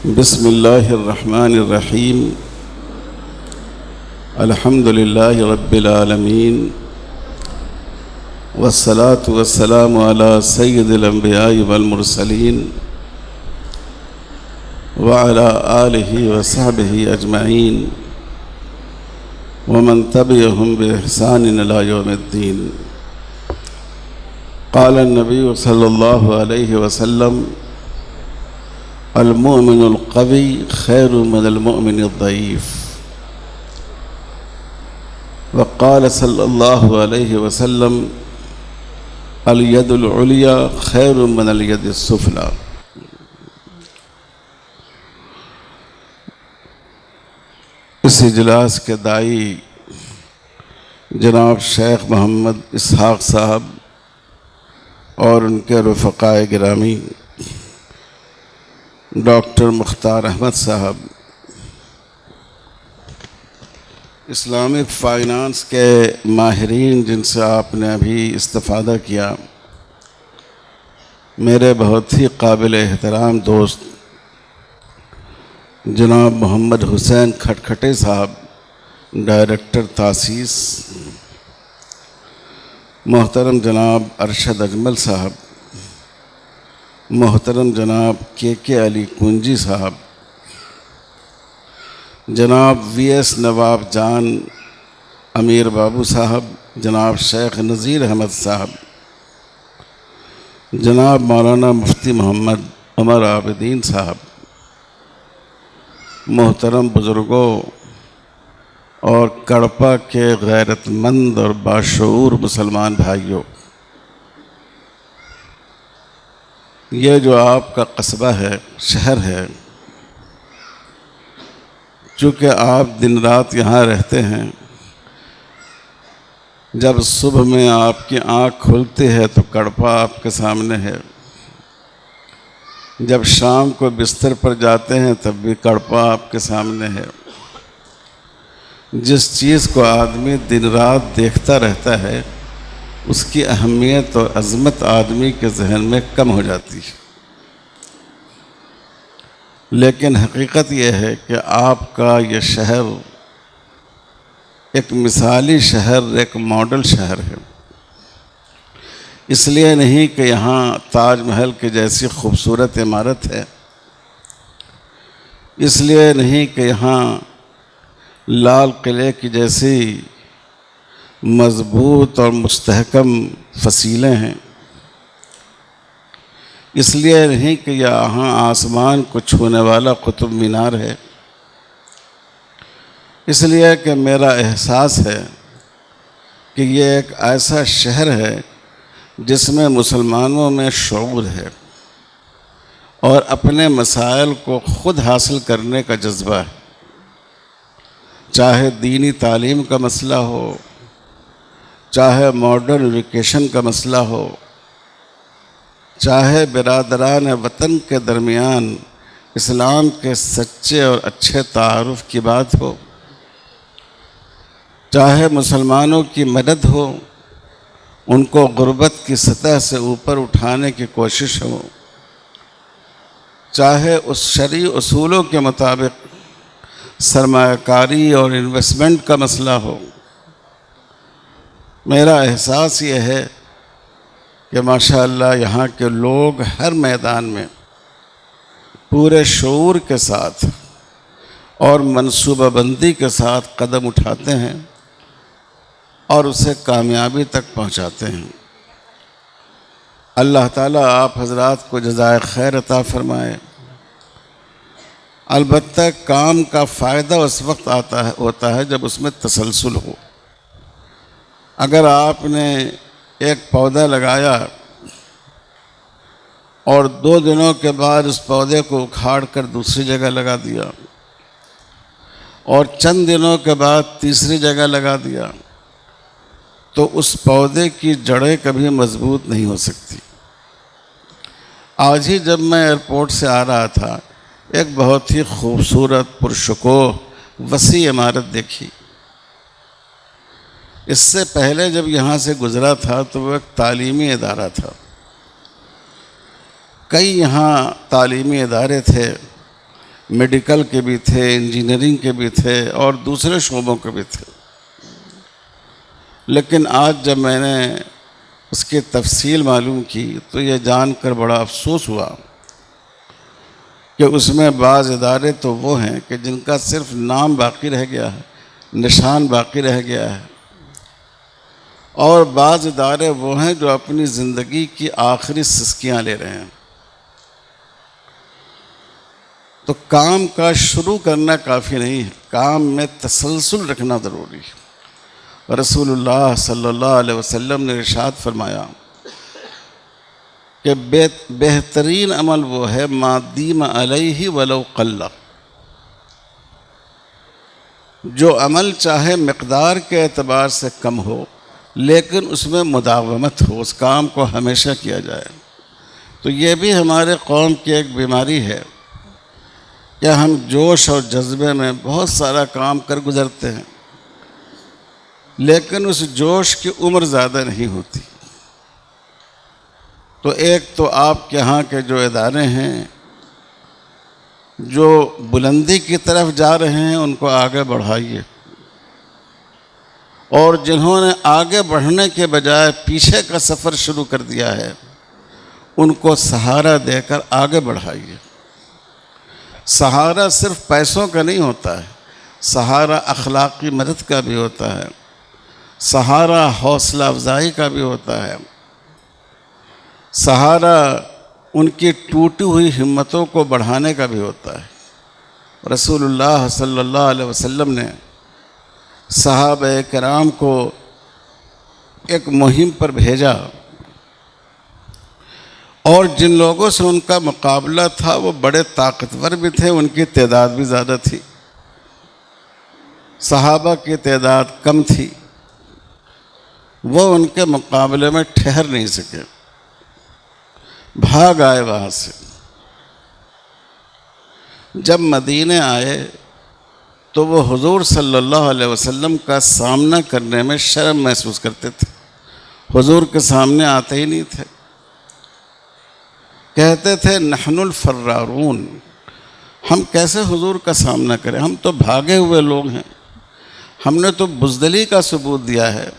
بسم اللہ الرحمن الرحیم الحمد للہ رب العالمین والصلاة والسلام علی سید الانبیاء والمرسلین وعلی آلہ وصحبہ اجمعین ومن تبعهم بإحسان إلى يوم الدین۔ قال النبی صلی اللہ علیہ وسلم المؤمن القوی خیر من المؤمن الضعیف، وقال صلی اللہ علیہ وسلم الید العلیٰ خیر من الید السفلیٰ۔ اس اجلاس کے داعی جناب شیخ محمد اسحاق صاحب اور ان کے رفقائے گرامی ڈاکٹر مختار احمد صاحب، اسلامک فائنانس کے ماہرین جن سے آپ نے ابھی استفادہ کیا، میرے بہت ہی قابل احترام دوست جناب محمد حسین کھٹکھٹے صاحب ڈائریکٹر تاسیس، محترم جناب ارشد اجمل صاحب، محترم جناب کے علی کنجی صاحب، جناب وی ایس نواب جان امیر بابو صاحب، جناب شیخ نذیر احمد صاحب، جناب مولانا مفتی محمد عمر عابدین صاحب، محترم بزرگوں اور کڑپا کے غیرت مند اور باشعور مسلمان بھائیوں، یہ جو آپ کا قصبہ ہے، شہر ہے، چونکہ آپ دن رات یہاں رہتے ہیں، جب صبح میں آپ کی آنکھ کھلتی ہے تو کڑپا آپ کے سامنے ہے، جب شام کو بستر پر جاتے ہیں تب بھی کڑپا آپ کے سامنے ہے۔ جس چیز کو آدمی دن رات دیکھتا رہتا ہے اس کی اہمیت اور عظمت آدمی کے ذہن میں کم ہو جاتی ہے، لیکن حقیقت یہ ہے کہ آپ کا یہ شہر ایک مثالی شہر، ایک ماڈل شہر ہے۔ اس لیے نہیں کہ یہاں تاج محل کی جیسی خوبصورت عمارت ہے، اس لیے نہیں کہ یہاں لال قلعے کی جیسی مضبوط اور مستحکم فصیلیں ہیں، اس لیے نہیں کہ یہاں آسمان کو چھونے والا قطب مینار ہے، اس لیے کہ میرا احساس ہے کہ یہ ایک ایسا شہر ہے جس میں مسلمانوں میں شعور ہے اور اپنے مسائل کو خود حاصل کرنے کا جذبہ ہے، چاہے دینی تعلیم کا مسئلہ ہو، چاہے ماڈرن ایجوکیشن کا مسئلہ ہو، چاہے برادران وطن کے درمیان اسلام کے سچے اور اچھے تعارف کی بات ہو، چاہے مسلمانوں کی مدد ہو، ان کو غربت کی سطح سے اوپر اٹھانے کی کوشش ہو، چاہے اس شرعی اصولوں کے مطابق سرمایہ کاری اور انویسٹمنٹ کا مسئلہ ہو، میرا احساس یہ ہے کہ ماشاءاللہ یہاں کے لوگ ہر میدان میں پورے شعور کے ساتھ اور منصوبہ بندی کے ساتھ قدم اٹھاتے ہیں اور اسے کامیابی تک پہنچاتے ہیں۔ اللہ تعالیٰ آپ حضرات کو جزائے خیر عطا فرمائے۔ البتہ کام کا فائدہ اس وقت ہوتا ہے جب اس میں تسلسل ہو۔ اگر آپ نے ایک پودا لگایا اور 2 دنوں کے بعد اس پودے کو اکھاڑ کر دوسری جگہ لگا دیا اور چند دنوں کے بعد تیسری جگہ لگا دیا تو اس پودے کی جڑیں کبھی مضبوط نہیں ہو سکتی۔ آج ہی جب میں ایئرپورٹ سے آ رہا تھا، ایک بہت ہی خوبصورت پرشکوہ وسیع عمارت دیکھی۔ اس سے پہلے جب یہاں سے گزرا تھا تو وہ ایک تعلیمی ادارہ تھا، کئی یہاں تعلیمی ادارے تھے، میڈیکل کے بھی تھے، انجینئرنگ کے بھی تھے اور دوسرے شعبوں کے بھی تھے، لیکن آج جب میں نے اس کی تفصیل معلوم کی تو یہ جان کر بڑا افسوس ہوا کہ اس میں بعض ادارے تو وہ ہیں کہ جن کا صرف نام باقی رہ گیا ہے، نشان باقی رہ گیا ہے، اور بعض ادارے وہ ہیں جو اپنی زندگی کی آخری سسکیاں لے رہے ہیں۔ تو کام کا شروع کرنا کافی نہیں ہے، کام میں تسلسل رکھنا ضروری ہے۔ رسول اللہ صلی اللہ علیہ وسلم نے ارشاد فرمایا کہ بہترین عمل وہ ہے ما دیم علیہ ولو قل، جو عمل چاہے مقدار کے اعتبار سے کم ہو لیکن اس میں مداومت ہو، اس کام کو ہمیشہ کیا جائے۔ تو یہ بھی ہمارے قوم کی ایک بیماری ہے کہ ہم جوش اور جذبے میں بہت سارا کام کر گزرتے ہیں، لیکن اس جوش کی عمر زیادہ نہیں ہوتی۔ تو ایک تو آپ کے ہاں کے جو ادارے ہیں جو بلندی کی طرف جا رہے ہیں ان کو آگے بڑھائیے، اور جنہوں نے آگے بڑھنے کے بجائے پیچھے کا سفر شروع کر دیا ہے ان کو سہارا دے کر آگے بڑھائیے۔ سہارا صرف پیسوں کا نہیں ہوتا ہے، سہارا اخلاقی مدد کا بھی ہوتا ہے، سہارا حوصلہ افزائی کا بھی ہوتا ہے، سہارا ان کی ٹوٹی ہوئی ہمتوں کو بڑھانے کا بھی ہوتا ہے۔ رسول اللہ صلی اللہ علیہ وسلم نے صحابہ کرام کو ایک مہم پر بھیجا، اور جن لوگوں سے ان کا مقابلہ تھا وہ بڑے طاقتور بھی تھے، ان کی تعداد بھی زیادہ تھی، صحابہ کی تعداد کم تھی، وہ ان کے مقابلے میں ٹھہر نہیں سکے، بھاگ آئے وہاں سے۔ جب مدینے آئے تو وہ حضور صلی اللہ علیہ وسلم کا سامنا کرنے میں شرم محسوس کرتے تھے، حضور کے سامنے آتے ہی نہیں تھے، کہتے تھے نحن الفرارون، ہم کیسے حضور کا سامنا کریں، ہم تو بھاگے ہوئے لوگ ہیں، ہم نے تو بزدلی کا ثبوت دیا ہے،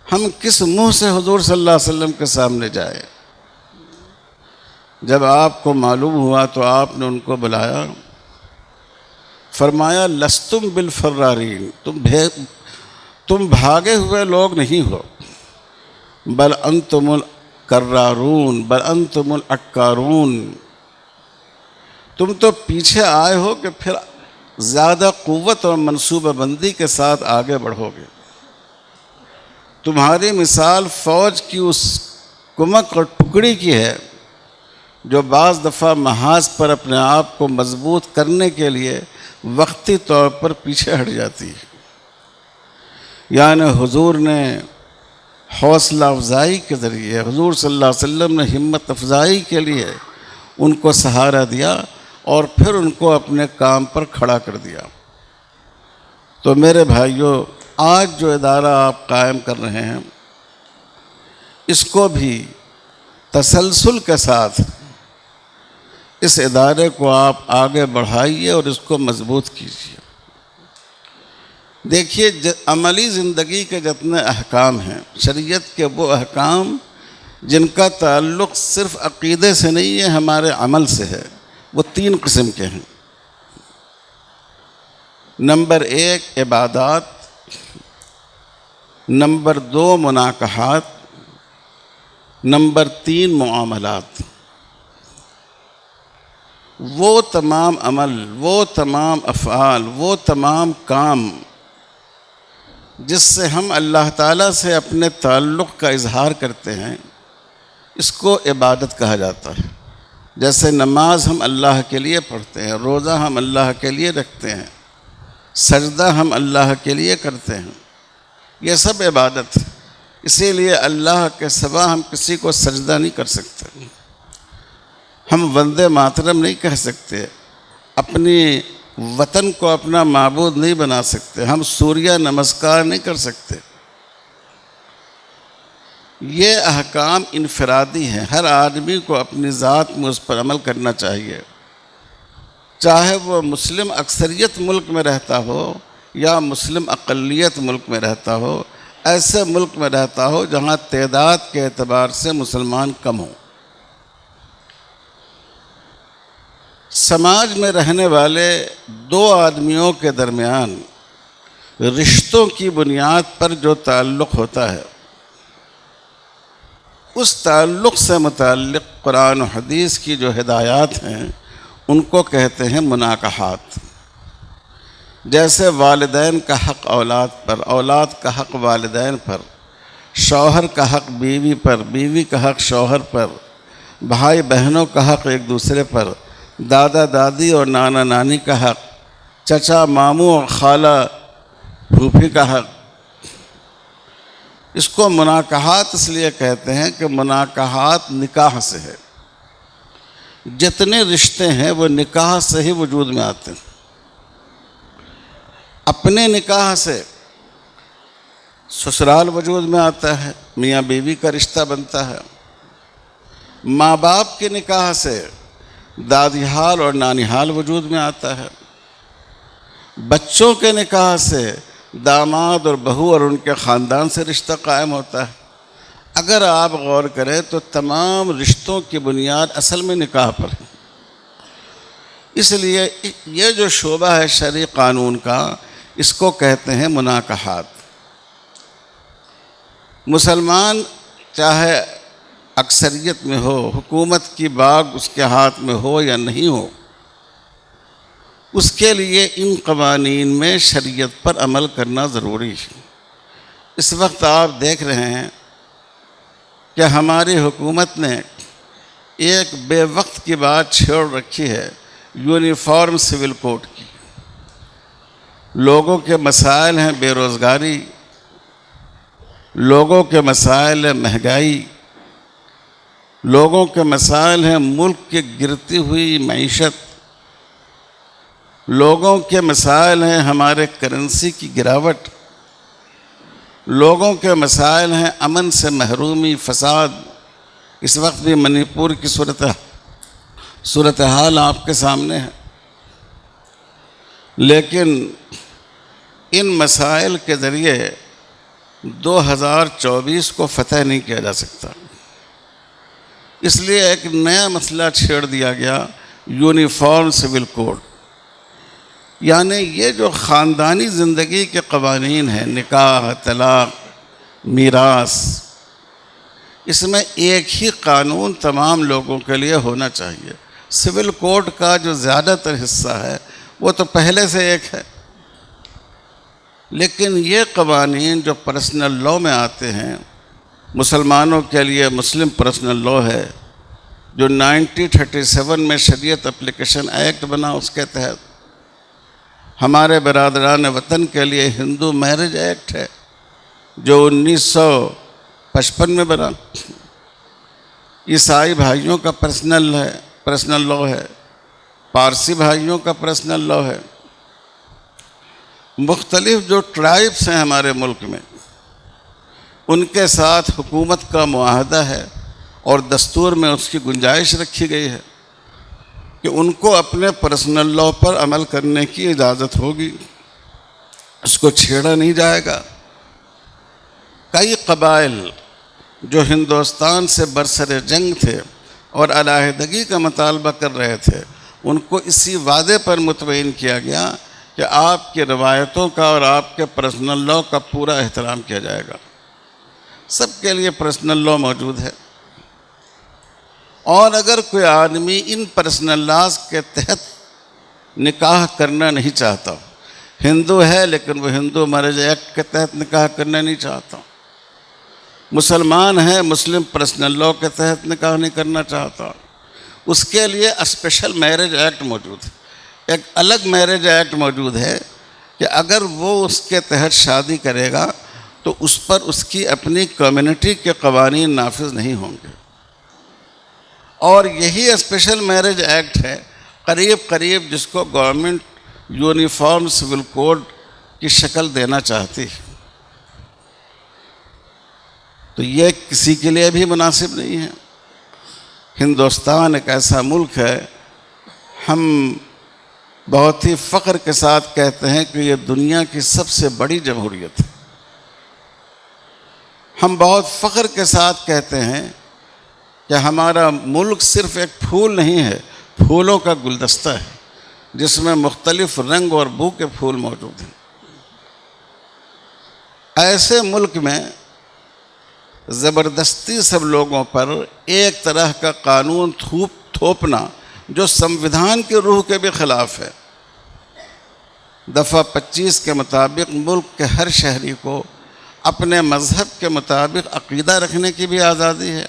ہم کس منہ سے حضور صلی اللہ علیہ وسلم کے سامنے جائیں۔ جب آپ کو معلوم ہوا تو آپ نے ان کو بلایا، فرمایا لستم بالفرارین، تم بھاگے ہوئے لوگ نہیں ہو، بل انتم الکرارون، بل انتم العکارون، تم تو پیچھے آئے ہو کہ پھر زیادہ قوت اور منصوبہ بندی کے ساتھ آگے بڑھو گے۔ تمہاری مثال فوج کی اس کمک اور ٹکڑی کی ہے جو بعض دفعہ محاذ پر اپنے آپ کو مضبوط کرنے کے لیے وقتی طور پر پیچھے ہٹ جاتی ہے۔ یعنی حضور نے حوصلہ افزائی کے ذریعے، حضور صلی اللہ علیہ وسلم نے ہمت افزائی کے لیے ان کو سہارا دیا اور پھر ان کو اپنے کام پر کھڑا کر دیا۔ تو میرے بھائیوں، آج جو ادارہ آپ قائم کر رہے ہیں اس کو بھی تسلسل کے ساتھ اس ادارے کو آپ آگے بڑھائیے اور اس کو مضبوط کیجیے۔ دیکھیے، عملی زندگی کے جتنے احکام ہیں، شریعت کے وہ احکام جن کا تعلق صرف عقیدے سے نہیں ہے، ہمارے عمل سے ہے، وہ 3 قسم کے ہیں۔ نمبر 1 عبادات، نمبر 2 مناکحات، نمبر 3 معاملات۔ وہ تمام عمل، وہ تمام افعال، وہ تمام کام جس سے ہم اللہ تعالیٰ سے اپنے تعلق کا اظہار کرتے ہیں، اس کو عبادت کہا جاتا ہے۔ جیسے نماز ہم اللہ کے لیے پڑھتے ہیں، روزہ ہم اللہ کے لیے رکھتے ہیں، سجدہ ہم اللہ کے لیے کرتے ہیں، یہ سب عبادت ہے۔ اسی لیے اللہ کے سوا ہم کسی کو سجدہ نہیں کر سکتے، ہم وندے ماترم نہیں کہہ سکتے، اپنی وطن کو اپنا معبود نہیں بنا سکتے، ہم سوریہ نمسکار نہیں کر سکتے۔ یہ احکام انفرادی ہیں، ہر آدمی کو اپنی ذات میں اس پر عمل کرنا چاہیے۔ چاہے وہ مسلم اکثریت ملک میں رہتا ہو یا مسلم اقلیت ملک میں رہتا ہو، ایسے ملک میں رہتا ہو جہاں تعداد کے اعتبار سے مسلمان کم ہوں۔ سماج میں رہنے والے دو آدمیوں کے درمیان رشتوں کی بنیاد پر جو تعلق ہوتا ہے، اس تعلق سے متعلق قرآن و حدیث کی جو ہدایات ہیں ان کو کہتے ہیں مناکحات۔ جیسے والدین کا حق اولاد پر، اولاد کا حق والدین پر، شوہر کا حق بیوی پر، بیوی کا حق شوہر پر، بھائی بہنوں کا حق ایک دوسرے پر، دادا دادی اور نانا نانی کا حق، چچا ماموں اور خالہ پھوپھی کا حق۔ اس کو مناکحات اس لیے کہتے ہیں کہ مناکحات نکاح سے ہے۔ جتنے رشتے ہیں وہ نکاح سے ہی وجود میں آتے ہیں۔ اپنے نکاح سے سسرال وجود میں آتا ہے، میاں بیوی کا رشتہ بنتا ہے۔ ماں باپ کے نکاح سے دادی حال اور نانی حال وجود میں آتا ہے۔ بچوں کے نکاح سے داماد اور بہو اور ان کے خاندان سے رشتہ قائم ہوتا ہے۔ اگر آپ غور کریں تو تمام رشتوں کی بنیاد اصل میں نکاح پر ہے۔ اس لیے یہ جو شعبہ ہے شرعی قانون کا، اس کو کہتے ہیں مناکحات۔ مسلمان چاہے اکثریت میں ہو، حکومت کی باغ اس کے ہاتھ میں ہو یا نہیں ہو، اس کے لیے ان قوانین میں شریعت پر عمل کرنا ضروری ہے۔ اس وقت آپ دیکھ رہے ہیں کہ ہماری حکومت نے ایک بے وقت کی بات چھیڑ رکھی ہے، یونیفارم سول کوڈ کی۔ لوگوں کے مسائل ہیں بے روزگاری، لوگوں کے مسائل ہیں مہنگائی، لوگوں کے مسائل ہیں ملک کی گرتی ہوئی معیشت، لوگوں کے مسائل ہیں ہمارے کرنسی کی گراوٹ، لوگوں کے مسائل ہیں امن سے محرومی، فساد۔ اس وقت بھی منی پور کی صورتحال آپ کے سامنے ہے، لیکن ان مسائل کے ذریعے 2024 کو فتح نہیں کیا جا سکتا۔ اس لیے ایک نیا مسئلہ چھیڑ دیا گیا، یونیفارم سول کوڈ۔ یعنی یہ جو خاندانی زندگی کے قوانین ہیں، نکاح، طلاق، میراث، اس میں ایک ہی قانون تمام لوگوں کے لیے ہونا چاہیے۔ سول کوڈ کا جو زیادہ تر حصہ ہے وہ تو پہلے سے ایک ہے، لیکن یہ قوانین جو پرسنل لاء میں آتے ہیں، مسلمانوں کے لیے مسلم پرسنل لاء ہے جو 1937 میں شریعت اپلیکیشن ایکٹ بنا، اس کے تحت ہمارے برادران وطن کے لیے ہندو میرج ایکٹ ہے جو 1955 میں بنا، عیسائی بھائیوں کا پرسنل لاء ہے، پارسی بھائیوں کا پرسنل لاء ہے۔ مختلف جو ٹرائبس ہیں ہمارے ملک میں، ان کے ساتھ حکومت کا معاہدہ ہے اور دستور میں اس کی گنجائش رکھی گئی ہے کہ ان کو اپنے پرسنل لاء پر عمل کرنے کی اجازت ہوگی، اس کو چھیڑا نہیں جائے گا۔ کئی قبائل جو ہندوستان سے برسر جنگ تھے اور علیحدگی کا مطالبہ کر رہے تھے، ان کو اسی وعدے پر مطمئن کیا گیا کہ آپ کی روایتوں کا اور آپ کے پرسنل لاء کا پورا احترام کیا جائے گا۔ سب کے لیے پرسنل لاء موجود ہے، اور اگر کوئی آدمی ان پرسنل لاز کے تحت نکاح کرنا نہیں چاہتا، ہندو ہے لیکن وہ ہندو میرج ایکٹ کے تحت نکاح کرنا نہیں چاہتا، مسلمان ہے مسلم پرسنل لاء کے تحت نکاح نہیں کرنا چاہتا، اس کے لیے اسپیشل میرج ایکٹ موجود ہے، ایک الگ میرج ایکٹ موجود ہے کہ اگر وہ اس کے تحت شادی کرے گا تو اس پر اس کی اپنی کمیونٹی کے قوانین نافذ نہیں ہوں گے۔ اور یہی اسپیشل میرج ایکٹ ہے قریب جس کو گورنمنٹ یونیفارم سول کوڈ کی شکل دینا چاہتی ہے۔ تو یہ کسی کے لیے بھی مناسب نہیں ہے۔ ہندوستان ایک ایسا ملک ہے، ہم بہت ہی فخر کے ساتھ کہتے ہیں کہ یہ دنیا کی سب سے بڑی جمہوریت ہے۔ ہم بہت فخر کے ساتھ کہتے ہیں کہ ہمارا ملک صرف ایک پھول نہیں ہے، پھولوں کا گلدستہ ہے جس میں مختلف رنگ اور بو کے پھول موجود ہیں۔ ایسے ملک میں زبردستی سب لوگوں پر ایک طرح کا قانون تھوپنا جو سمویدھان کی روح کے بھی خلاف ہے۔ دفعہ 25 کے مطابق ملک کے ہر شہری کو اپنے مذہب کے مطابق عقیدہ رکھنے کی بھی آزادی ہے،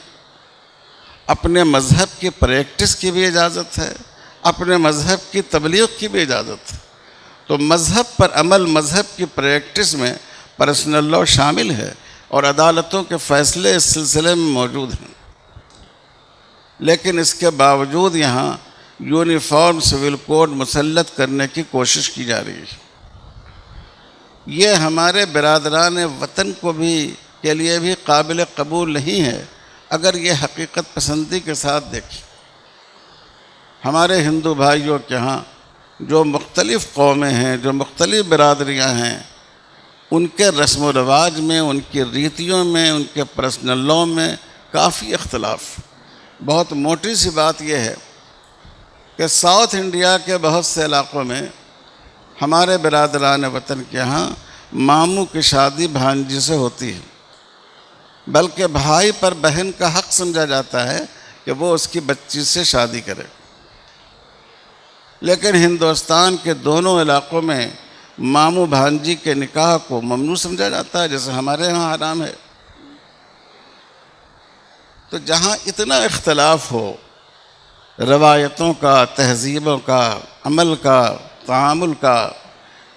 اپنے مذہب کی پریکٹس کی بھی اجازت ہے، اپنے مذہب کی تبلیغ کی بھی اجازت ہے۔ تو مذہب پر عمل، مذہب کی پریکٹس میں پرسنل لاء شامل ہے اور عدالتوں کے فیصلے اس سلسلے میں موجود ہیں۔ لیکن اس کے باوجود یہاں یونیفارم سول کوڈ مسلط کرنے کی کوشش کی جا رہی ہے۔ یہ ہمارے برادران وطن کے لیے بھی قابل قبول نہیں ہے اگر یہ حقیقت پسندی کے ساتھ دیکھیں۔ ہمارے ہندو بھائیوں کے ہاں جو مختلف قومیں ہیں، جو مختلف برادریاں ہیں، ان کے رسم و رواج میں، ان کی ریتیوں میں، ان کے پرسنل لاء میں کافی اختلاف۔ بہت موٹی سی بات یہ ہے کہ ساؤتھ انڈیا کے بہت سے علاقوں میں ہمارے برادران وطن کے ہاں ماموں کی شادی بھانجی سے ہوتی ہے، بلکہ بھائی پر بہن کا حق سمجھا جاتا ہے کہ وہ اس کی بچی سے شادی کرے۔ لیکن ہندوستان کے دونوں علاقوں میں ماموں بھانجی کے نکاح کو ممنوع سمجھا جاتا ہے، جیسے ہمارے ہاں حرام ہے۔ تو جہاں اتنا اختلاف ہو روایتوں کا، تہذیبوں کا، عمل کا، تعامل کا،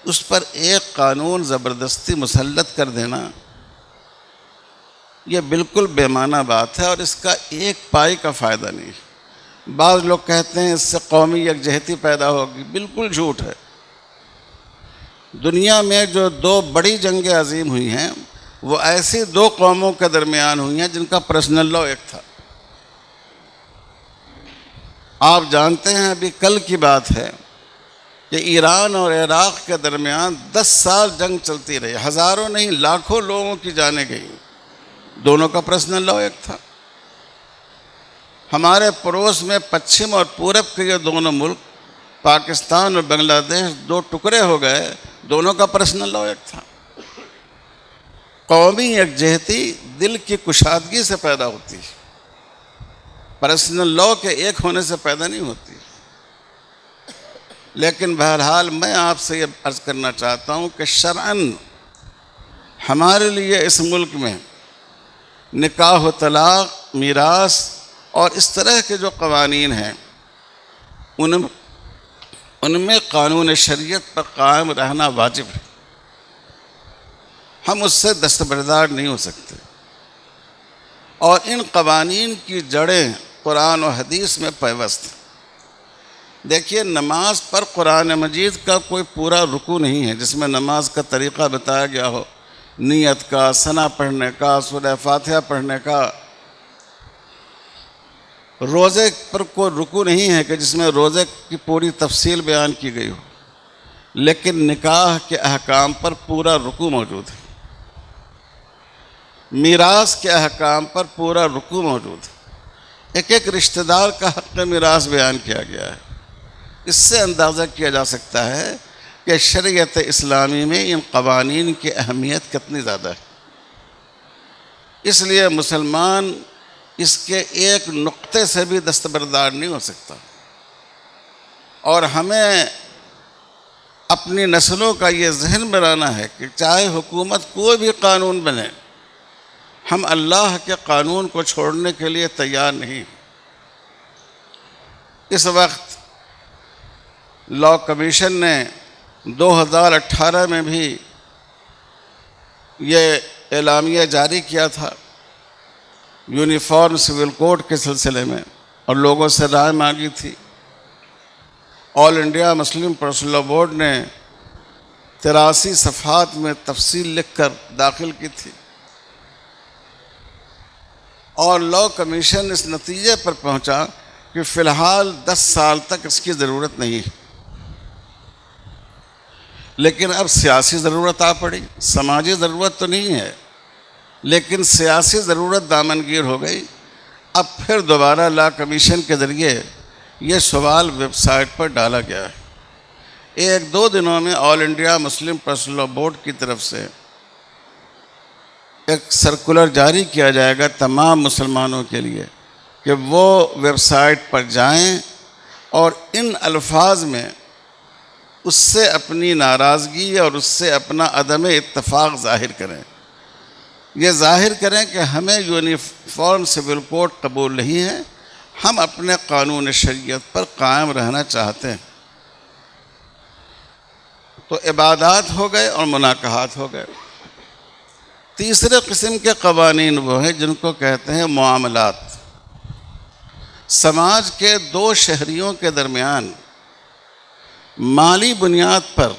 اس پر ایک قانون زبردستی مسلط کر دینا یہ بالکل بے معنی بات ہے اور اس کا ایک پائی کا فائدہ نہیں ہے۔ بعض لوگ کہتے ہیں اس سے قومی یکجہتی پیدا ہوگی، بالکل جھوٹ ہے۔ دنیا میں جو دو بڑی جنگیں عظیم ہوئی ہیں وہ ایسی دو قوموں کے درمیان ہوئی ہیں جن کا پرسنل لاء ایک تھا۔ آپ جانتے ہیں ابھی کل کی بات ہے کہ ایران اور عراق کے درمیان 10 سال جنگ چلتی رہی، ہزاروں نہیں لاکھوں لوگوں کی جانیں گئیں، دونوں کا پرسنل لاء ایک تھا۔ ہمارے پڑوس میں پچھم اور پورب کے یہ دونوں ملک پاکستان اور بنگلہ دیش دو ٹکڑے ہو گئے، دونوں کا پرسنل لاء ایک تھا۔ قومی یکجہتی دل کی کشادگی سے پیدا ہوتی ہے، پرسنل لاء کے ایک ہونے سے پیدا نہیں ہوتی۔ لیکن بہرحال میں آپ سے یہ عرض کرنا چاہتا ہوں کہ شرعاً ہمارے لیے اس ملک میں نکاح و طلاق، میراث اور اس طرح کے جو قوانین ہیں ان میں قانون شریعت پر قائم رہنا واجب ہے۔ ہم اس سے دستبردار نہیں ہو سکتے، اور ان قوانین کی جڑیں قرآن و حدیث میں پیوست ہیں۔ دیکھیے، نماز پر قرآن مجید کا کوئی پورا رکوع نہیں ہے جس میں نماز کا طریقہ بتایا گیا ہو، نیت کا، ثنا پڑھنے کا، سورہ فاتحہ پڑھنے کا۔ روزے پر کوئی رکوع نہیں ہے کہ جس میں روزے کی پوری تفصیل بیان کی گئی ہو، لیکن نکاح کے احکام پر پورا رکوع موجود ہے، میراث کے احکام پر پورا رکوع موجود ہے، ایک ایک رشتہ دار کا حق میراث بیان کیا گیا ہے۔ اس سے اندازہ کیا جا سکتا ہے کہ شریعت اسلامی میں ان قوانین کی اہمیت کتنی زیادہ ہے۔ اس لیے مسلمان اس کے ایک نقطے سے بھی دستبردار نہیں ہو سکتا، اور ہمیں اپنی نسلوں کا یہ ذہن بنانا ہے کہ چاہے حکومت کوئی بھی قانون بنے، ہم اللہ کے قانون کو چھوڑنے کے لیے تیار نہیں۔ اس وقت لاء کمیشن نے 2018 میں بھی یہ اعلامیہ جاری کیا تھا یونیفارم سول کوڈ کے سلسلے میں، اور لوگوں سے رائے مانگی تھی۔ All India Muslim Personal Law Board نے 83 صفحات میں تفصیل لکھ کر داخل کی تھی، اور لاء کمیشن اس نتیجے پر پہنچا کہ فی الحال 10 سال تک اس کی ضرورت نہیں ہے۔ لیکن اب سیاسی ضرورت آ پڑی، سماجی ضرورت تو نہیں ہے لیکن سیاسی ضرورت دامنگیر ہو گئی۔ اب پھر دوبارہ لا کمیشن کے ذریعے یہ سوال ویب سائٹ پر ڈالا گیا ہے۔ ایک دو دنوں میں All India Muslim Personal Law Board کی طرف سے ایک سرکولر جاری کیا جائے گا تمام مسلمانوں کے لیے کہ وہ ویب سائٹ پر جائیں اور ان الفاظ میں اس سے اپنی ناراضگی اور اس سے اپنا عدم اتفاق ظاہر کریں۔ یہ ظاہر کریں کہ ہمیں یونیفارم سول کوڈ قبول نہیں ہے، ہم اپنے قانون شریعت پر قائم رہنا چاہتے ہیں۔ تو عبادات ہو گئے اور مناکحات ہو گئے۔ تیسرے قسم کے قوانین وہ ہیں جن کو کہتے ہیں معاملات۔ سماج کے دو شہریوں کے درمیان مالی بنیاد پر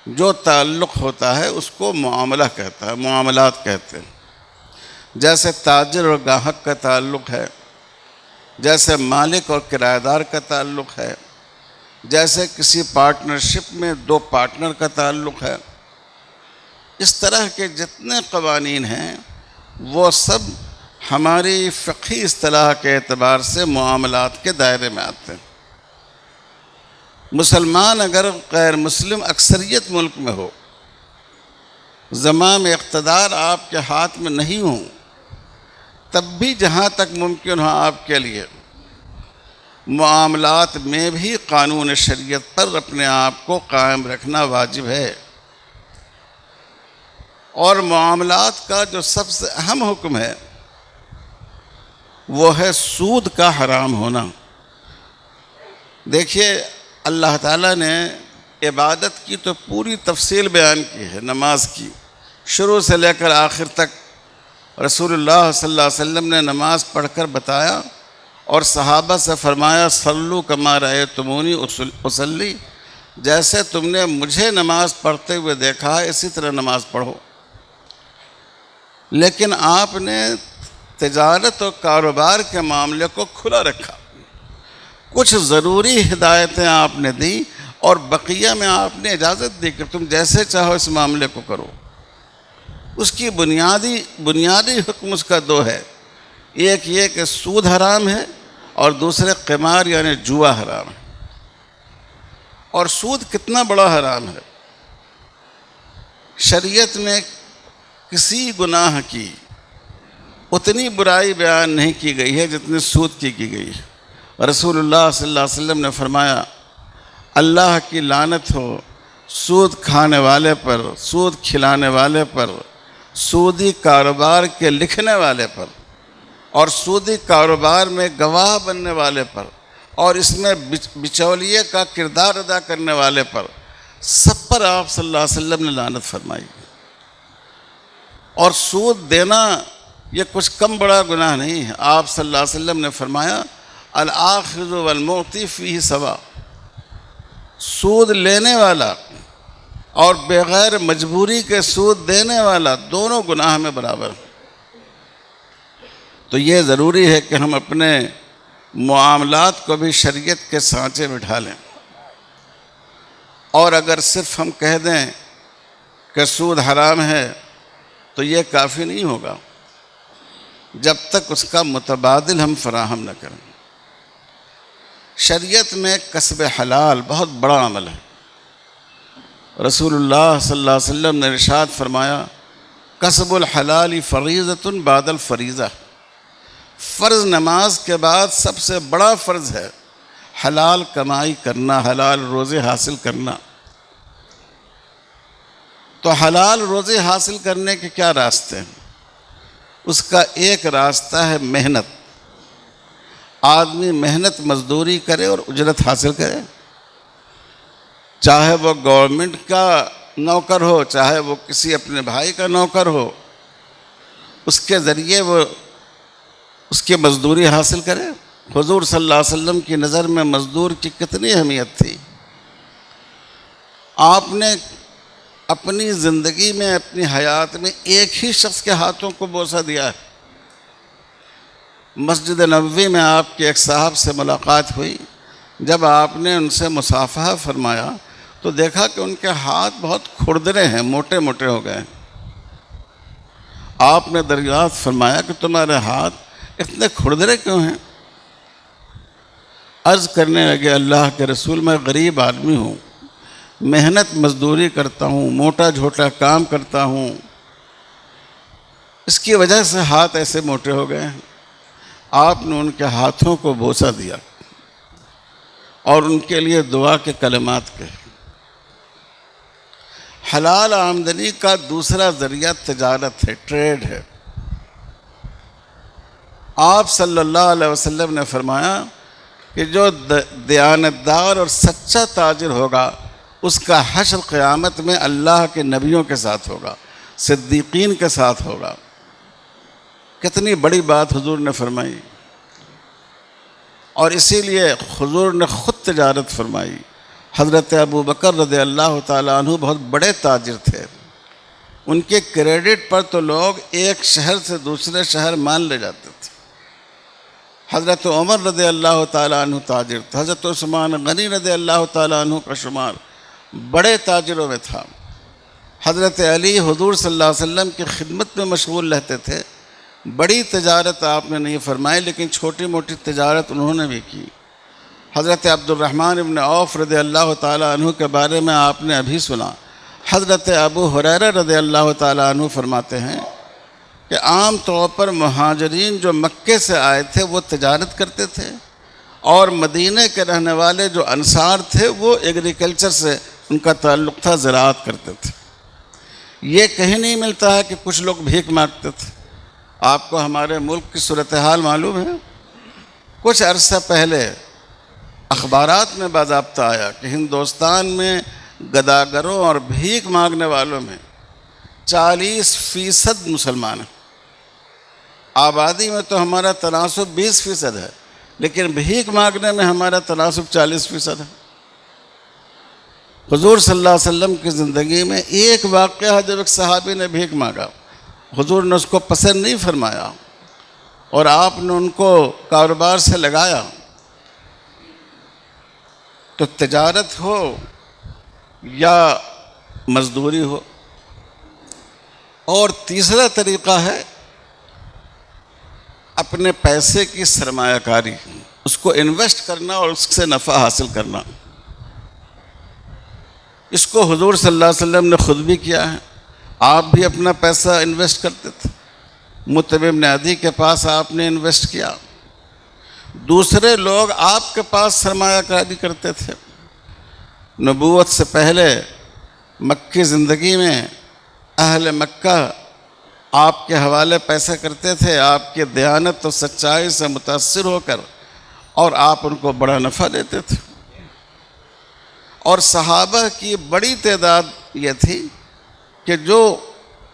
جو تعلق ہوتا ہے اس کو معاملہ کہتا ہے، معاملات کہتے ہیں۔ جیسے تاجر اور گاہک کا تعلق ہے، جیسے مالک اور کرایہ دار کا تعلق ہے، جیسے کسی پارٹنرشپ میں دو پارٹنر کا تعلق ہے۔ اس طرح کے جتنے قوانین ہیں وہ سب ہماری فقہی اصطلاح کے اعتبار سے معاملات کے دائرے میں آتے ہیں۔ مسلمان اگر غیر مسلم اکثریت ملک میں ہو، زمام اقتدار آپ کے ہاتھ میں نہیں ہوں، تب بھی جہاں تک ممکن ہو آپ کے لیے معاملات میں بھی قانون شریعت پر اپنے آپ کو قائم رکھنا واجب ہے۔ اور معاملات کا جو سب سے اہم حکم ہے وہ ہے سود کا حرام ہونا۔ دیکھیے اللہ تعالیٰ نے عبادت کی تو پوری تفصیل بیان کی ہے، نماز کی شروع سے لے کر آخر تک رسول اللہ صلی اللہ علیہ وسلم نے نماز پڑھ کر بتایا اور صحابہ سے فرمایا صلو کما رأیتمونی اصلی، جیسے تم نے مجھے نماز پڑھتے ہوئے دیکھا ہے اسی طرح نماز پڑھو۔ لیکن آپ نے تجارت اور کاروبار کے معاملے کو کھلا رکھا، کچھ ضروری ہدایتیں آپ نے دی اور بقیہ میں آپ نے اجازت دی کہ تم جیسے چاہو اس معاملے کو کرو۔ اس کی بنیادی حکم اس کا دو ہے، ایک یہ کہ سود حرام ہے اور دوسرے قمار یعنی جوا حرام ہے۔ اور سود کتنا بڑا حرام ہے، شریعت میں کسی گناہ کی اتنی برائی بیان نہیں کی گئی ہے جتنی سود کی گئی ہے۔ رسول اللہ صلی اللہ علیہ وسلم نے فرمایا اللہ کی لعنت ہو سود کھانے والے پر، سود کھلانے والے پر، سودی کاروبار کے لکھنے والے پر اور سودی کاروبار میں گواہ بننے والے پر اور اس میں بچولیے کا کردار ادا کرنے والے پر، سب پر آپ صلی اللہ علیہ وسلم نے لعنت فرمائی۔ اور سود دینا یہ کچھ کم بڑا گناہ نہیں ہے۔ آپ صلی اللہ علیہ وسلم نے فرمایا الآخذ والمعطی فیہ سوا، سود لینے والا اور بغیر مجبوری کے سود دینے والا دونوں گناہ میں برابر ہیں۔ تو یہ ضروری ہے کہ ہم اپنے معاملات کو بھی شریعت کے سانچے بٹھا لیں، اور اگر صرف ہم کہہ دیں کہ سود حرام ہے تو یہ کافی نہیں ہوگا جب تک اس کا متبادل ہم فراہم نہ کریں۔ شریعت میں کسب حلال بہت بڑا عمل ہے۔ رسول اللہ صلی اللہ علیہ وسلم نے ارشاد فرمایا کسب الحلال فریضۃ بعد الفریضہ، فرض نماز کے بعد سب سے بڑا فرض ہے حلال کمائی کرنا، حلال روزی حاصل کرنا۔ تو حلال روزی حاصل کرنے کے کیا راستے ہیں؟ اس کا ایک راستہ ہے محنت، آدمی محنت مزدوری کرے اور اجرت حاصل کرے، چاہے وہ گورنمنٹ کا نوکر ہو، چاہے وہ کسی اپنے بھائی کا نوکر ہو، اس کے ذریعے وہ اس کی مزدوری حاصل کرے۔ حضور صلی اللہ علیہ وسلم کی نظر میں مزدور کی کتنی اہمیت تھی۔ آپ نے اپنی زندگی میں، اپنی حیات میں ایک ہی شخص کے ہاتھوں کو بوسہ دیا ہے۔ مسجد نبوی میں آپ کے ایک صاحب سے ملاقات ہوئی، جب آپ نے ان سے مصافحہ فرمایا تو دیکھا کہ ان کے ہاتھ بہت کھردرے ہیں، موٹے موٹے ہو گئے ہیں۔ آپ نے دریافت فرمایا کہ تمہارے ہاتھ اتنے کھردرے کیوں ہیں؟ عرض کرنے لگے اللہ کے رسول میں غریب آدمی ہوں، محنت مزدوری کرتا ہوں، موٹا جھوٹا کام کرتا ہوں، اس کی وجہ سے ہاتھ ایسے موٹے ہو گئے ہیں۔ آپ نے ان کے ہاتھوں کو بوسہ دیا اور ان کے لیے دعا کے کلمات کہے۔ حلال آمدنی کا دوسرا ذریعہ تجارت ہے، ٹریڈ ہے۔ آپ صلی اللہ علیہ وسلم نے فرمایا کہ جو دیانتدار اور سچا تاجر ہوگا اس کا حشر قیامت میں اللہ کے نبیوں کے ساتھ ہوگا، صدیقین کے ساتھ ہوگا۔ کتنی بڑی بات حضور نے فرمائی، اور اسی لیے حضور نے خود تجارت فرمائی۔ حضرت ابو بکر رضی اللہ تعالیٰ عنہ بہت بڑے تاجر تھے، ان کے کریڈٹ پر تو لوگ ایک شہر سے دوسرے شہر مال لے جاتے تھے۔ حضرت عمر رضی اللہ تعالیٰ عنہ تاجر تھے، حضرت عثمان غنی رضی اللہ تعالیٰ عنہ کا شمار بڑے تاجروں میں تھا۔ حضرت علی حضور صلی اللہ علیہ وسلم کی خدمت میں مشغول رہتے تھے۔ بڑی تجارت آپ نے نہیں فرمائی، لیکن چھوٹی موٹی تجارت انہوں نے بھی کی۔ حضرت عبد الرحمن ابن عوف رضی اللہ تعالیٰ عنہ کے بارے میں آپ نے ابھی سنا۔ حضرت ابو ہریرہ رضی اللہ تعالیٰ عنہ فرماتے ہیں کہ عام طور پر مہاجرین جو مکے سے آئے تھے وہ تجارت کرتے تھے، اور مدینے کے رہنے والے جو انصار تھے وہ ایگریکلچر سے ان کا تعلق تھا، زراعت کرتے تھے۔ یہ کہیں نہیں ملتا ہے کہ کچھ لوگ بھیک مانگتے تھے۔ آپ کو ہمارے ملک کی صورتحال معلوم ہے؟ کچھ عرصہ پہلے اخبارات میں باضابطہ آیا کہ ہندوستان میں گداگروں اور بھیک مانگنے والوں میں 40% مسلمان ہیں۔ آبادی میں تو ہمارا تناسب 20% ہے، لیکن بھیک مانگنے میں ہمارا تناسب 40% ہے۔ حضور صلی اللہ علیہ وسلم کی زندگی میں ایک واقعہ ہے جب ایک صحابی نے بھیک مانگا، حضور نے اس کو پسند نہیں فرمایا اور آپ نے ان کو کاروبار سے لگایا۔ تو تجارت ہو یا مزدوری ہو۔ اور تیسرا طریقہ ہے اپنے پیسے کی سرمایہ کاری، اس کو انویسٹ کرنا اور اس سے نفع حاصل کرنا۔ اس کو حضور صلی اللہ علیہ وسلم نے خود بھی کیا ہے۔ آپ بھی اپنا پیسہ انویسٹ کرتے تھے، مطعم بن عدی کے پاس آپ نے انویسٹ کیا، دوسرے لوگ آپ کے پاس سرمایہ کاری کرتے تھے۔ نبوت سے پہلے مکی زندگی میں اہل مکہ آپ کے حوالے پیسے کرتے تھے، آپ کی دیانت و سچائی سے متاثر ہو کر، اور آپ ان کو بڑا نفع دیتے تھے۔ اور صحابہ کی بڑی تعداد یہ تھی کہ جو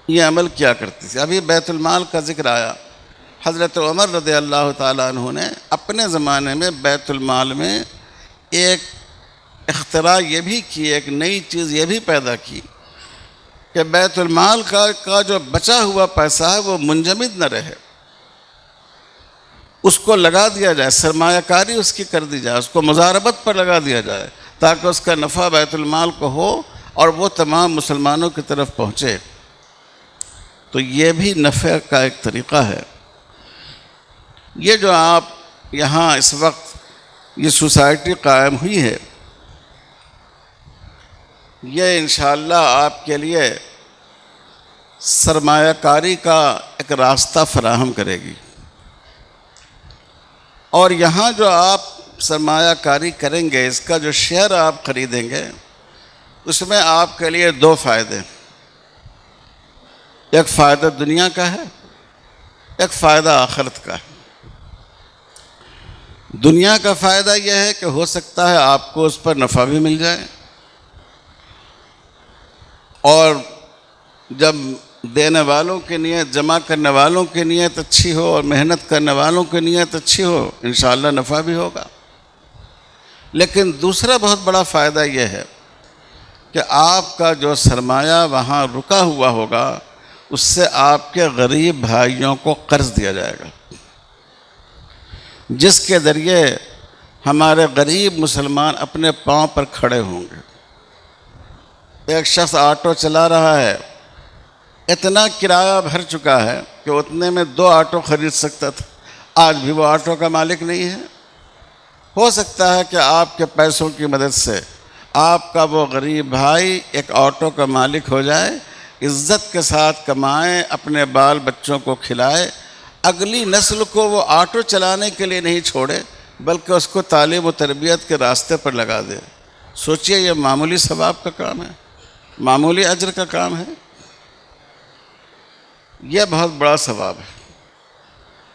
یہ عمل کیا کرتی تھی۔ ابھی بیت المال کا ذکر آیا، حضرت عمر رضی اللہ تعالیٰ عنہ نے اپنے زمانے میں بیت المال میں ایک اختراع یہ بھی کی، ایک نئی چیز یہ بھی پیدا کی کہ بیت المال کا جو بچا ہوا پیسہ ہے وہ منجمد نہ رہے، اس کو لگا دیا جائے، سرمایہ کاری اس کی کر دی جائے، اس کو مضاربت پر لگا دیا جائے تاکہ اس کا نفع بیت المال کو ہو اور وہ تمام مسلمانوں کی طرف پہنچے۔ تو یہ بھی نفع کا ایک طریقہ ہے۔ یہ جو آپ یہاں اس وقت یہ سوسائٹی قائم ہوئی ہے، یہ انشاءاللہ آپ کے لیے سرمایہ کاری کا ایک راستہ فراہم کرے گی۔ اور یہاں جو آپ سرمایہ کاری کریں گے، اس کا جو شیئر آپ خریدیں گے، اس میں آپ کے لیے دو فائدے، ایک فائدہ دنیا کا ہے، ایک فائدہ آخرت کا ہے۔ دنیا کا فائدہ یہ ہے کہ ہو سکتا ہے آپ کو اس پر نفع بھی مل جائے، اور جب دینے والوں کی نیت، جمع کرنے والوں کی نیت اچھی ہو اور محنت کرنے والوں کی نیت اچھی ہو، انشاءاللہ نفع بھی ہوگا۔ لیکن دوسرا بہت بڑا فائدہ یہ ہے کہ آپ کا جو سرمایہ وہاں رکا ہوا ہوگا، اس سے آپ کے غریب بھائیوں کو قرض دیا جائے گا، جس کے ذریعے ہمارے غریب مسلمان اپنے پاؤں پر کھڑے ہوں گے۔ ایک شخص آٹو چلا رہا ہے، اتنا کرایہ بھر چکا ہے کہ اتنے میں 2 آٹو خرید سکتا تھا، آج بھی وہ آٹو کا مالک نہیں ہے۔ ہو سکتا ہے کہ آپ کے پیسوں کی مدد سے آپ کا وہ غریب بھائی ایک آٹو کا مالک ہو جائے، عزت کے ساتھ کمائے، اپنے بال بچوں کو کھلائے، اگلی نسل کو وہ آٹو چلانے کے لیے نہیں چھوڑے بلکہ اس کو تعلیم و تربیت کے راستے پر لگا دے۔ سوچئے یہ معمولی ثواب کا کام ہے، معمولی اجر کا کام ہے، یہ بہت بڑا ثواب ہے۔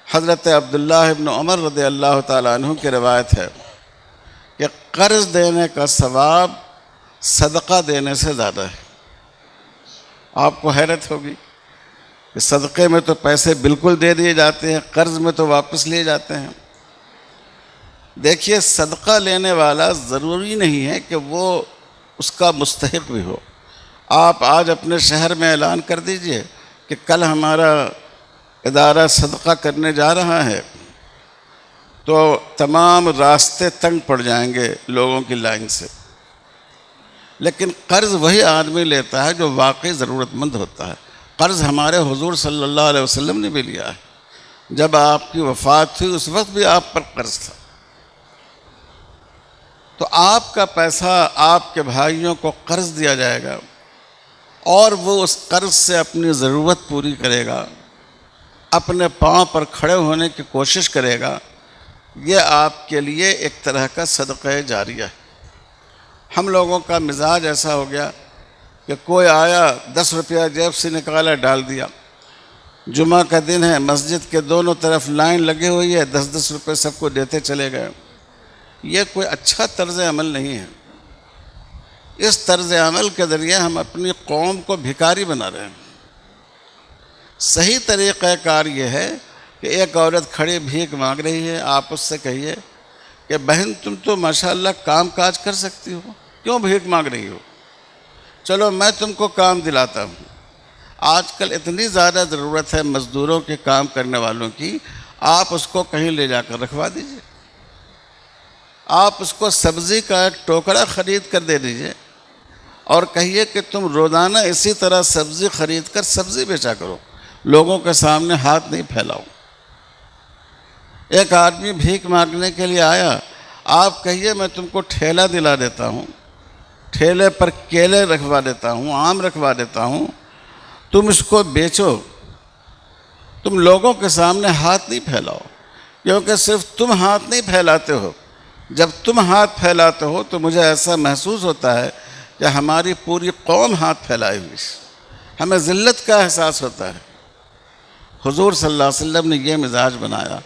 حضرت عبداللہ ابن عمر رضی اللہ تعالیٰ عنہ کی روایت ہے کہ قرض دینے کا ثواب صدقہ دینے سے زیادہ ہے۔ آپ کو حیرت ہوگی کہ صدقے میں تو پیسے بالکل دے دیے جاتے ہیں، قرض میں تو واپس لیے جاتے ہیں۔ دیکھیے صدقہ لینے والا ضروری نہیں ہے کہ وہ اس کا مستحق بھی ہو۔ آپ آج اپنے شہر میں اعلان کر دیجئے کہ کل ہمارا ادارہ صدقہ کرنے جا رہا ہے، تو تمام راستے تنگ پڑ جائیں گے لوگوں کی لائن سے۔ لیکن قرض وہی آدمی لیتا ہے جو واقعی ضرورت مند ہوتا ہے۔ قرض ہمارے حضور صلی اللہ علیہ وسلم نے بھی لیا ہے، جب آپ کی وفات تھی اس وقت بھی آپ پر قرض تھا۔ تو آپ کا پیسہ آپ کے بھائیوں کو قرض دیا جائے گا اور وہ اس قرض سے اپنی ضرورت پوری کرے گا، اپنے پاؤں پر کھڑے ہونے کی کوشش کرے گا۔ یہ آپ کے لیے ایک طرح کا صدقہ جاریہ ہے۔ ہم لوگوں کا مزاج ایسا ہو گیا کہ کوئی آیا 10 روپیہ جیب سے نکالا ڈال دیا، جمعہ کا دن ہے، مسجد کے دونوں طرف لائن لگی ہوئی ہے، 10 روپے سب کو دیتے چلے گئے۔ یہ کوئی اچھا طرز عمل نہیں ہے۔ اس طرز عمل کے ذریعے ہم اپنی قوم کو بھکاری بنا رہے ہیں۔ صحیح طریقہ کار یہ ہے کہ ایک عورت کھڑی بھیک مانگ رہی ہے، آپ اس سے کہیے کہ بہن تم تو ماشاءاللہ کام کاج کر سکتی ہو، کیوں بھیک مانگ رہی ہو؟ چلو میں تم کو کام دلاتا ہوں۔ آج کل اتنی زیادہ ضرورت ہے مزدوروں کے کام کرنے والوں کی، آپ اس کو کہیں لے جا کر رکھوا دیجئے، آپ اس کو سبزی کا ایک ٹوکرا خرید کر دے دیجئے اور کہیے کہ تم روزانہ اسی طرح سبزی خرید کر سبزی بیچا کرو، لوگوں کے سامنے ہاتھ نہیں پھیلاؤ۔ ایک آدمی بھیک مانگنے کے لیے آیا، آپ کہیے میں تم کو ٹھیلا دلا دیتا ہوں، ٹھیلے پر کیلے رکھوا دیتا ہوں، آم رکھوا دیتا ہوں، تم اس کو بیچو۔ تم لوگوں کے سامنے ہاتھ نہیں پھیلاؤ، کیونکہ صرف تم ہاتھ نہیں پھیلاتے ہو، جب تم ہاتھ پھیلاتے ہو تو مجھے ایسا محسوس ہوتا ہے کہ ہماری پوری قوم ہاتھ پھیلائی ہوئی، ہمیں ذلت کا احساس ہوتا ہے۔ حضور صلی اللہ علیہ وسلم نے یہ مزاج بنایا،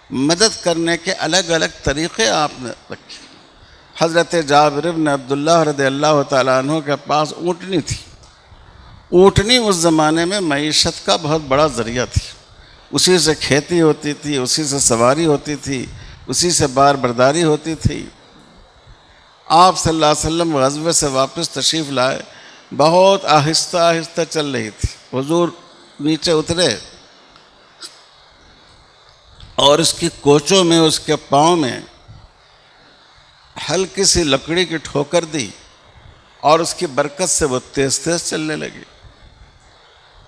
مدد کرنے کے الگ الگ طریقے آپ نے رکھے۔ حضرت جابر بن عبداللہ رضی اللہ تعالیٰ عنہ کے پاس اونٹنی تھی۔ اونٹنی اس زمانے میں معیشت کا بہت بڑا ذریعہ تھی، اسی سے کھیتی ہوتی تھی، اسی سے سواری ہوتی تھی، اسی سے بار برداری ہوتی تھی۔ آپ صلی اللہ علیہ وسلم غزوے سے واپس تشریف لائے، بہت آہستہ آہستہ چل رہی تھی۔ حضور نیچے اترے اور اس کی کوچوں میں، اس کے پاؤں میں ہلکی سی لکڑی کی ٹھوکر دی اور اس کی برکت سے وہ تیز تیز چلنے لگی۔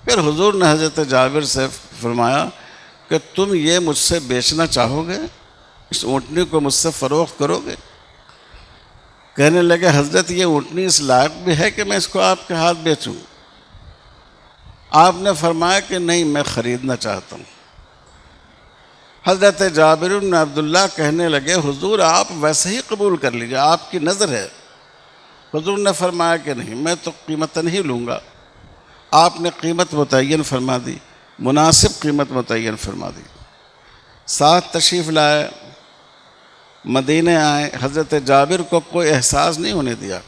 پھر حضور نے حضرت جابر سے فرمایا کہ تم یہ مجھ سے بیچنا چاہو گے، اس اونٹنی کو مجھ سے فروخت کرو گے؟ کہنے لگے حضرت یہ اونٹنی اس لائق بھی ہے کہ میں اس کو آپ کے ہاتھ بیچوں؟ آپ نے فرمایا کہ نہیں، میں خریدنا چاہتا ہوں۔ حضرت جابر بن عبداللہ کہنے لگے حضور آپ ویسے ہی قبول کر لیجئے، آپ کی نظر ہے۔ حضور نے فرمایا کہ نہیں، میں تو قیمت نہیں لوں گا۔ آپ نے قیمت متعین فرما دی، مناسب قیمت متعین فرما دی۔ ساتھ تشریف لائے، مدینہ آئے، حضرت جابر کو کوئی احساس نہیں ہونے دیا۔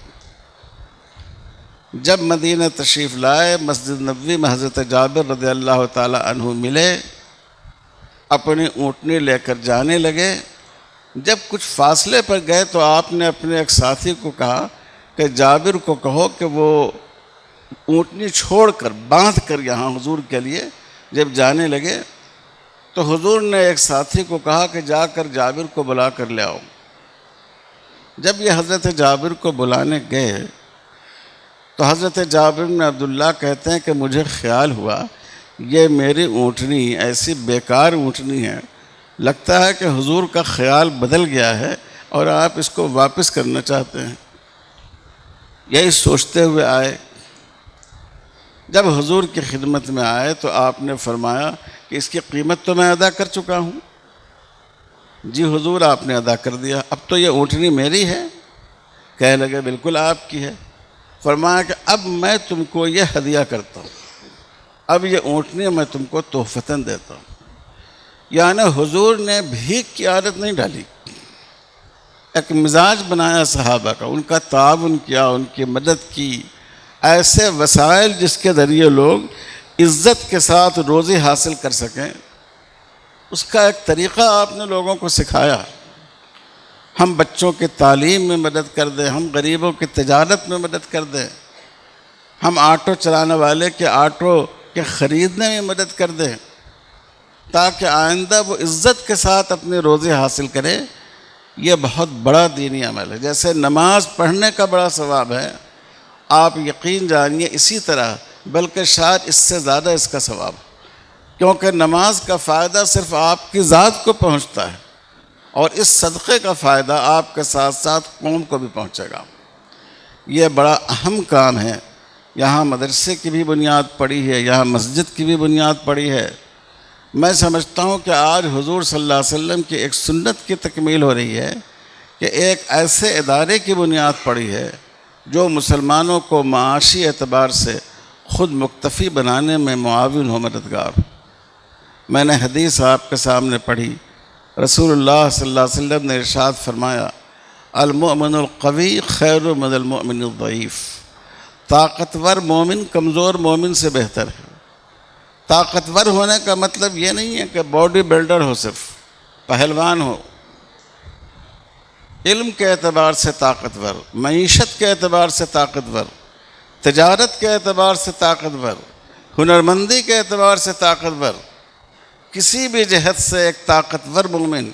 جب مدینہ تشریف لائے، مسجد نبوی میں حضرت جابر رضی اللہ تعالی عنہ ملے، اپنی اونٹنی لے کر جانے لگے۔ جب کچھ فاصلے پر گئے تو آپ نے اپنے ایک ساتھی کو کہا کہ جابر کو کہو کہ وہ اونٹنی چھوڑ کر باندھ کر یہاں حضور کے لیے جب جانے لگے تو حضور نے ایک ساتھی کو کہا کہ جا کر جابر کو بلا کر لے آؤ۔ جب یہ حضرت جابر کو بلانے گئے تو حضرت جابر بن عبداللہ کہتے ہیں کہ مجھے خیال ہوا یہ میری اونٹنی ایسی بیکار اونٹنی ہے، لگتا ہے کہ حضور کا خیال بدل گیا ہے اور آپ اس کو واپس کرنا چاہتے ہیں۔ یہی سوچتے ہوئے آئے۔ جب حضور کی خدمت میں آئے تو آپ نے فرمایا کہ اس کی قیمت تو میں ادا کر چکا ہوں۔ جی حضور آپ نے ادا کر دیا، اب تو یہ اونٹنی میری ہے؟ کہنے لگے بالکل آپ کی ہے۔ فرمایا کہ اب میں تم کو یہ ہدیہ کرتا ہوں، اب یہ اونٹنی میں تم کو تحفتاً دیتا ہوں۔ یعنی حضور نے بھیک کی عادت نہیں ڈالی، ایک مزاج بنایا صحابہ کا، ان کا تعاون کیا، ان کی مدد کی، ایسے وسائل جس کے ذریعے لوگ عزت کے ساتھ روزی حاصل کر سکیں، اس کا ایک طریقہ آپ نے لوگوں کو سکھایا۔ ہم بچوں کی تعلیم میں مدد کر دیں، ہم غریبوں کی تجارت میں مدد کر دیں، ہم آٹو چلانے والے کے آٹو کے خریدنے میں مدد کر دیں، تاکہ آئندہ وہ عزت کے ساتھ اپنی روزی حاصل کرے۔ یہ بہت بڑا دینی عمل ہے۔ جیسے نماز پڑھنے کا بڑا ثواب ہے، آپ یقین جانیے اسی طرح بلکہ شاید اس سے زیادہ اس کا ثواب، کیونکہ نماز کا فائدہ صرف آپ کی ذات کو پہنچتا ہے، اور اس صدقے کا فائدہ آپ کے ساتھ ساتھ قوم کو بھی پہنچے گا۔ یہ بڑا اہم کام ہے۔ یہاں مدرسے کی بھی بنیاد پڑی ہے، یہاں مسجد کی بھی بنیاد پڑی ہے۔ میں سمجھتا ہوں کہ آج حضور صلی اللہ علیہ وسلم کی ایک سنت کی تکمیل ہو رہی ہے کہ ایک ایسے ادارے کی بنیاد پڑی ہے جو مسلمانوں کو معاشی اعتبار سے خود مکتفی بنانے میں معاون ہو، مددگار۔ میں نے حدیث آپ کے سامنے پڑھی، رسول اللہ صلی اللہ علیہ وسلم نے ارشاد فرمایا، المؤمن القوی خیر من المؤمن الضعیف۔ طاقتور مومن کمزور مومن سے بہتر ہے۔ طاقتور ہونے کا مطلب یہ نہیں ہے کہ باڈی بلڈر ہو، صرف پہلوان ہو۔ علم کے اعتبار سے طاقتور، معیشت کے اعتبار سے طاقتور، تجارت کے اعتبار سے طاقتور، ہنرمندی کے اعتبار سے طاقتور، کسی بھی جہت سے ایک طاقتور مومن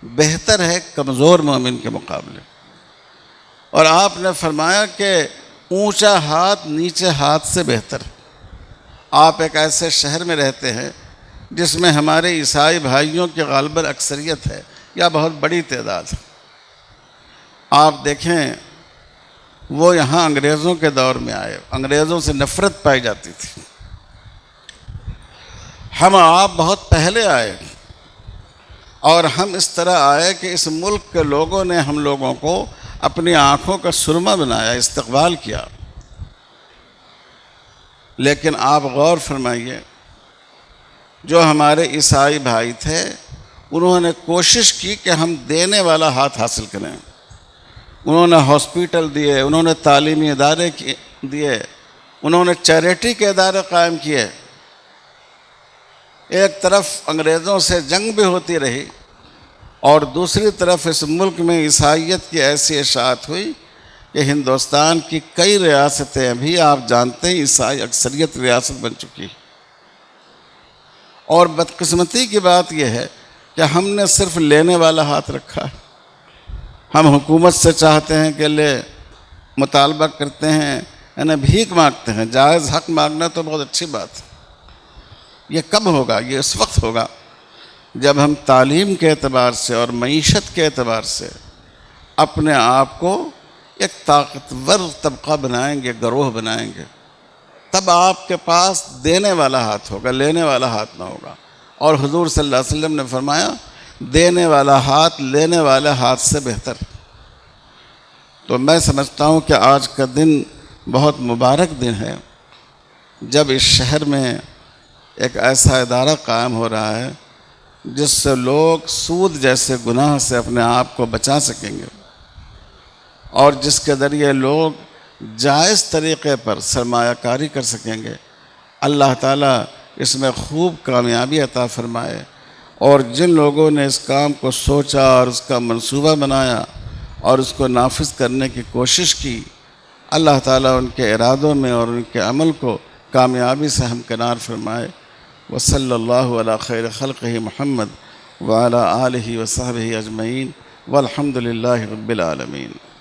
بہتر ہے کمزور مومن کے مقابلے۔ اور آپ نے فرمایا کہ اونچا ہاتھ نیچے ہاتھ سے بہتر ہے۔ آپ ایک ایسے شہر میں رہتے ہیں جس میں ہمارے عیسائی بھائیوں کی غالباً اکثریت ہے یا بہت بڑی تعداد ہے۔ آپ دیکھیں وہ یہاں انگریزوں کے دور میں آئے، انگریزوں سے نفرت پائی جاتی تھی۔ ہم آپ بہت پہلے آئے، اور ہم اس طرح آئے کہ اس ملک کے لوگوں نے ہم لوگوں کو اپنی آنکھوں کا سرما بنایا، استقبال کیا۔ لیکن آپ غور فرمائیے، جو ہمارے عیسائی بھائی تھے انہوں نے کوشش کی کہ ہم دینے والا ہاتھ حاصل کریں۔ انہوں نے ہاسپیٹل دیے، انہوں نے تعلیمی ادارے دیے، انہوں نے چیریٹی کے ادارے قائم کیے۔ ایک طرف انگریزوں سے جنگ بھی ہوتی رہی، اور دوسری طرف اس ملک میں عیسائیت کی ایسی اشاعت ہوئی کہ ہندوستان کی کئی ریاستیں بھی آپ جانتے ہیں عیسائی اکثریت ریاست بن چکی۔ اور بدقسمتی کی بات یہ ہے کہ ہم نے صرف لینے والا ہاتھ رکھا ہے۔ ہم حکومت سے چاہتے ہیں کہ لے، مطالبہ کرتے ہیں، یعنی بھیک مانگتے ہیں۔ جائز حق مانگنا تو بہت اچھی بات ہے۔ یہ کب ہوگا؟ یہ اس وقت ہوگا جب ہم تعلیم کے اعتبار سے اور معیشت کے اعتبار سے اپنے آپ کو ایک طاقتور طبقہ بنائیں گے، گروہ بنائیں گے۔ تب آپ کے پاس دینے والا ہاتھ ہوگا، لینے والا ہاتھ نہ ہوگا۔ اور حضور صلی اللہ علیہ وسلم نے فرمایا دینے والا ہاتھ لینے والے ہاتھ سے بہتر۔ تو میں سمجھتا ہوں کہ آج کا دن بہت مبارک دن ہے جب اس شہر میں ایک ایسا ادارہ قائم ہو رہا ہے جس سے لوگ سود جیسے گناہ سے اپنے آپ کو بچا سکیں گے، اور جس کے ذریعے لوگ جائز طریقے پر سرمایہ کاری کر سکیں گے۔ اللہ تعالیٰ اس میں خوب کامیابی عطا فرمائے، اور جن لوگوں نے اس کام کو سوچا اور اس کا منصوبہ بنایا اور اس کو نافذ کرنے کی کوشش کی، اللہ تعالیٰ ان کے ارادوں میں اور ان کے عمل کو کامیابی سے ہمکنار فرمائے۔ وصلی اللہ علی خیر خلقہ محمد وعلی آلہ وصحبہ اجمعین والحمد للہ رب العالمین۔